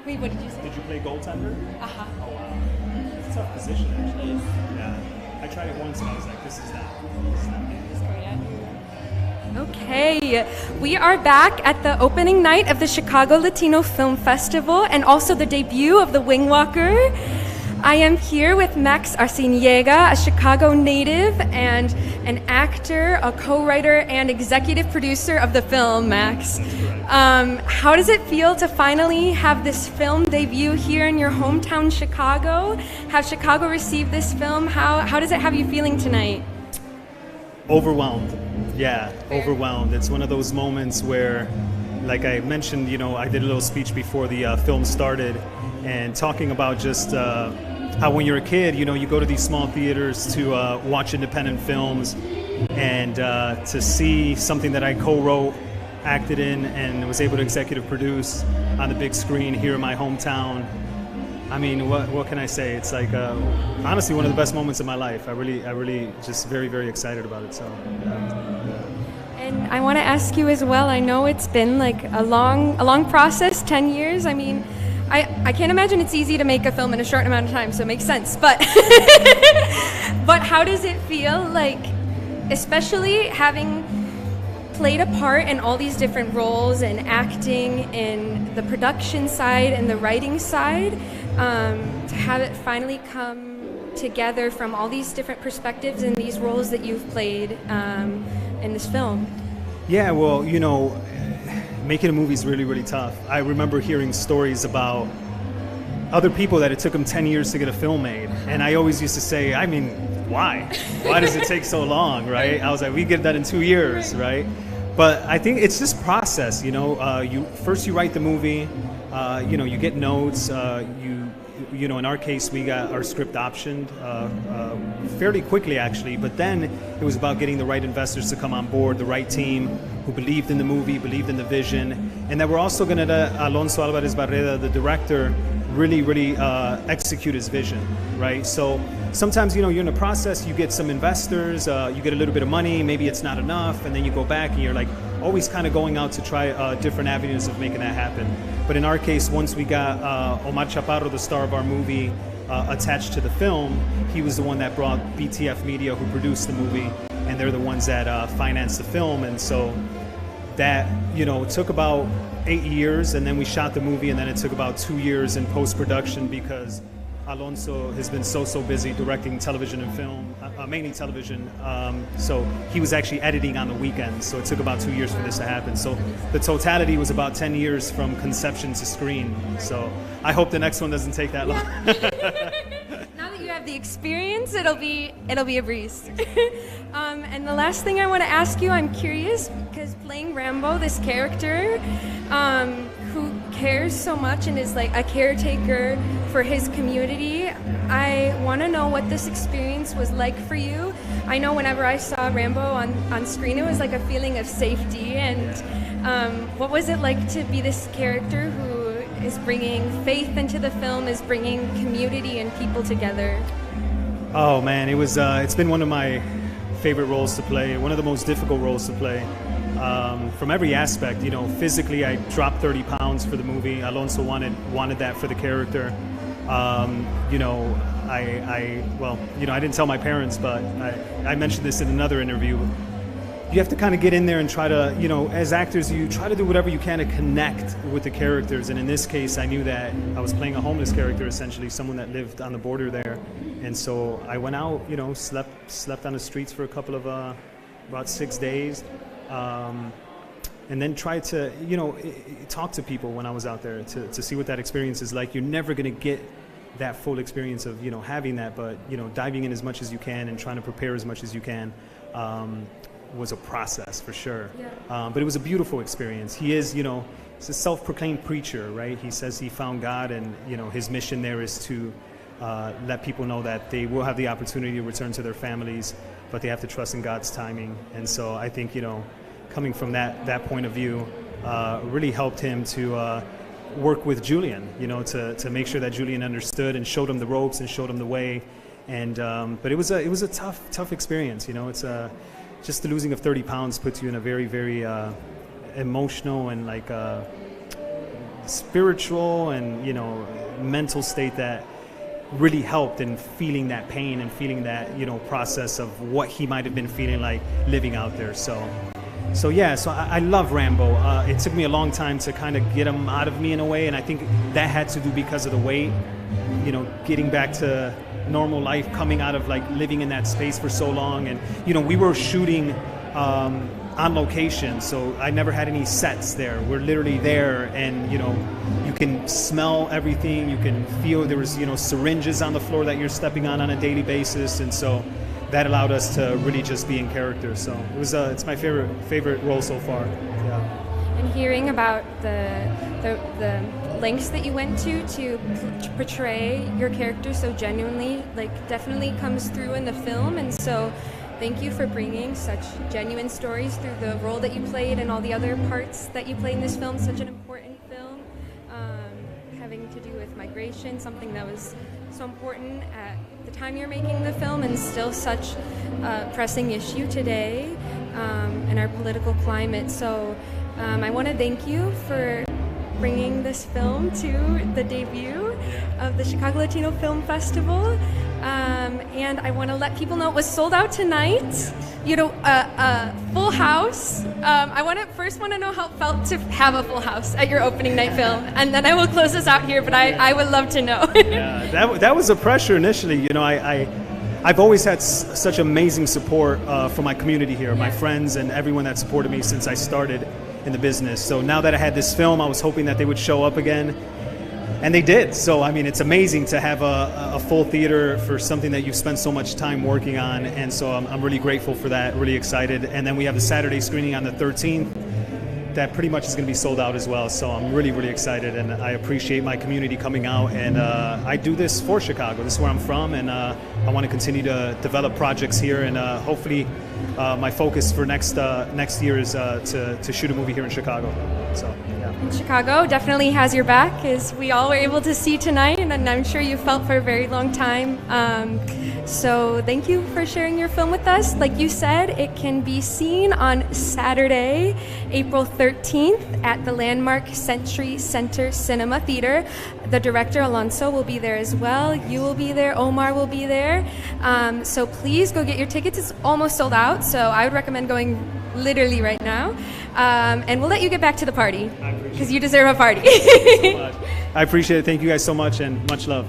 Wait, what did you say? Did you play goaltender? Uh-huh. Oh, wow. It's a tough position, actually. Yeah. I tried it once and I was like, this is not Okay, we are back at the opening night of the Chicago Latino Film Festival and also the debut of the Wingwalker. I am here with Max Arciniega, a Chicago native and an actor, a co-writer, and executive producer of the film, Max. How does it feel to finally have this film debut here in your hometown, Chicago? Have Chicago received this film? How does it have you feeling tonight? Overwhelmed. Yeah, overwhelmed. It's one of those moments where, like I mentioned, I did a little speech before the film started and talking about just how when you're a kid, you go to these small theaters to watch independent films and to see something that I co-wrote, acted in, and was able to executive produce on the big screen here in my hometown. I mean, what can I say? It's like honestly one of the best moments of my life. I really just very, very excited about it. So. And I want to ask you as well. I know it's been like a long process, 10 years. I mean, I can't imagine it's easy to make a film in a short amount of time, so it makes sense. But but how does it feel like, especially having played a part in all these different roles and acting in the production side and the writing side, to have it finally come together from all these different perspectives and these roles that you've played in this film? Yeah, well, making a movie is really, really tough. I remember hearing stories about other people that it took them 10 years to get a film made. And I always used to say, I mean, why? Why does it take so long, right? I was like, we get that in 2 years, right? But I think it's just process, you write the movie, you get notes, in our case, we got our script optioned fairly quickly, actually. But then it was about getting the right investors to come on board, the right team who believed in the movie, believed in the vision, and that we're also going to let Alonso Alvarez Barreda, the director, really execute his vision, right? So sometimes, you're in the process, you get some investors, you get a little bit of money, maybe it's not enough, and then you go back and you're like always kind of going out to try different avenues of making that happen. But in our case, once we got Omar Chaparro, the star of our movie, attached to the film, he was the one that brought BTF Media, who produced the movie, and they're the ones that financed the film. And so that, took about 8 years, and then we shot the movie, and then it took about 2 years in post-production because Alonso has been so busy directing television and film, mainly television. So he was actually editing on the weekends. So it took about 2 years for this to happen. So the totality was about 10 years from conception to screen. So I hope the next one doesn't take that long. Now that you have the experience, it'll be a breeze. And the last thing I want to ask you, I'm curious, because playing Rambo, this character, who cares so much and is like a caretaker for his community, I want to know what this experience was like for you. I know whenever I saw Rambo on screen, it was like a feeling of safety. And what was it like to be this character who is bringing faith into the film, is bringing community and people together? Oh man, it's been one of my favorite roles to play, one of the most difficult roles to play. From every aspect, physically I dropped 30 pounds for the movie. Alonso wanted that for the character. I didn't tell my parents, but I mentioned this in another interview. You have to kind of get in there and try to, as actors, you try to do whatever you can to connect with the characters. And in this case, I knew that I was playing a homeless character, essentially, someone that lived on the border there. And so I went out, slept on the streets for a couple of, about 6 days. And then try to, talk to people when I was out there to see what that experience is like. You're never going to get that full experience of, having that, but, diving in as much as you can and trying to prepare as much as you can was a process for sure. Yeah. But it was a beautiful experience. He is, he's a self-proclaimed preacher, right? He says he found God, and, his mission there is to let people know that they will have the opportunity to return to their families, but they have to trust in God's timing. And so I think, coming from that point of view, really helped him to work with Julian, to make sure that Julian understood and showed him the ropes and showed him the way. And but it was a tough experience. It's just the losing of 30 pounds puts you in a very, very emotional and spiritual and, you know, mental state that really helped in feeling that pain and feeling that, you know, process of what he might have been feeling like living out there. So I love Rambo. It took me a long time to kind of get him out of me in a way, and I think that had to do because of the weight, you know, getting back to normal life, coming out of like living in that space for so long. And, you know, we were shooting on location, so I never had any sets there. We're literally there, and, you know, you can smell everything, you can feel there was, you know, syringes on the floor that you're stepping on a daily basis, and so that allowed us to really just be in character. So it was it's my favorite role so far. Yeah. And hearing about the lengths that you went to portray your character so genuinely, like, definitely comes through in the film. And so thank you for bringing such genuine stories through the role that you played and all the other parts that you played in this film. Such an important film, having to do with migration, something that was so important at the time you're making the film, and still such a pressing issue today in our political climate. So I want to thank you for bringing this film to the debut of the Chicago Latino Film Festival. And I want to let people know it was sold out tonight. You know, a full house. I first want to know how it felt to have a full house at your opening night film, and then I will close this out here. But I would love to know. Yeah, that was a pressure initially. You know, I've always had such amazing support from my community here, my friends, and everyone that supported me since I started in the business. So now that I had this film, I was hoping that they would show up again. And they did. So, I mean, it's amazing to have a full theater for something that you've spent so much time working on. And so I'm really grateful for that, really excited. And then we have the Saturday screening on the 13th. That pretty much is going to be sold out as well. So I'm really, really excited. And I appreciate my community coming out. And I do this for Chicago. This is where I'm from. And I want to continue to develop projects here. And hopefully my focus for next year is to shoot a movie here in Chicago. So, yeah. And Chicago definitely has your back, as we all were able to see tonight, and I'm sure you felt for a very long time. So thank you for sharing your film with us. Like you said, it can be seen on Saturday, April 13th at the landmark Century Center Cinema Theater. The director, Alonso, will be there as well. You will be there. Omar will be there. So please go get your tickets. It's almost sold out, so I would recommend going literally right now. And we'll let you get back to the party, because you deserve a party. I appreciate it. Thank you guys so much, and much love.